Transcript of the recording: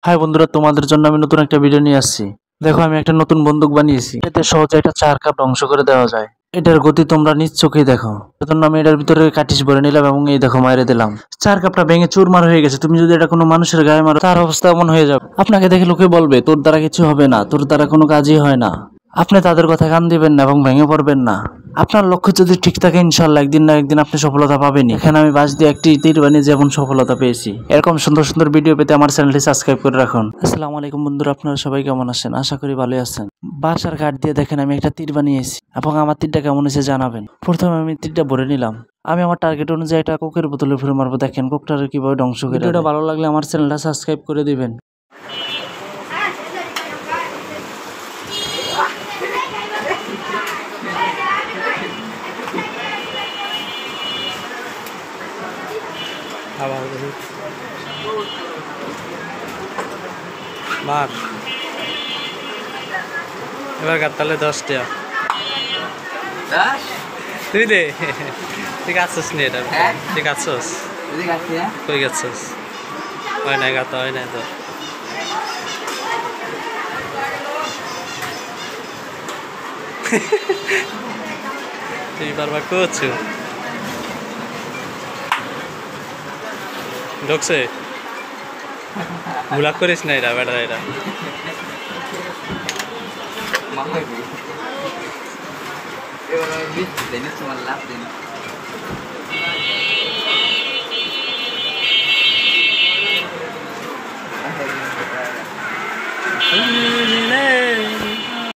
High বন্ধুরা, তোমাদের জন্য আমি নতুন একটা ভিডিও নিয়ে আসছি। দেখো, আমি একটা নতুন বন্দুক বানিয়েছি। এতে সহজে একটা 4 কাপ ধ্বংস করে দেওয়া যায়। এটার গতি তোমরা নিজ চোখেই দেখো। সেজন্য আমি এটার ভিতরে কাটিস ভরে নিলাম এবং এই দেখো মাইরে দিলাম। 4 কাপটা ভেঙে চুরমার হয়ে গেছে। তুমি যদি এটা কোনো মানুষের গায়ে মারো, তার অবস্থা এমন হয়ে যাবে। আপনাকে দেখে লোকে বলবে তোর দ্বারা কিছু হবে না, তোর দ্বারা কোনো কাজই হয় না। আপনি তাদের কথা কান দিবেন না এবং ভেঙে পড়বেন না। আপনার লক্ষ্য যদি ঠিক থাকে, ইনশাআল্লাহ একদিন না একদিন আপনি সফলতা পাবেনই। এখানে আমি বাঁশ দিয়ে একটি তীর বানিয়ে যেমন সফলতা পেয়েছি। এরকম সুন্দর সুন্দর ভিডিও পেতে আমার চ্যানেলটি সাবস্ক্রাইব করে রাখুন। আসসালামু আলাইকুম বন্ধুরা, আপনারা সবাই কেমন আছেন? আশা করি ভালোই আছেন। বাঁশ আর কাঠ দিয়ে দেখেন আমি একটা তীর বানিয়েছি এবং আমার তীরটা কেমন হয়েছে জানাবেন। প্রথমে আমি তীরটা ভরে নিলাম। আমি আমার টার্গেট অনুযায়ী এটা কোকের বোতলে ফিরে মারবো। দেখেন কোকটারে কিভাবে ধ্বংস করে। ভিডিওটা ভালো লাগলে আমার চ্যানেলটা সাবস্ক্রাইব করে দিবেন। আবার মার এবার তাহলে 10 টাকা তুই দে। ঠিক আছিস নি? এটা ঠিক আছিস? কই গেছিস? হয় নাই গাতা, হয় নাই তো। তুই বারবার করছু ঢুকছে। ভুলা করিস না এরা বেটা এরা।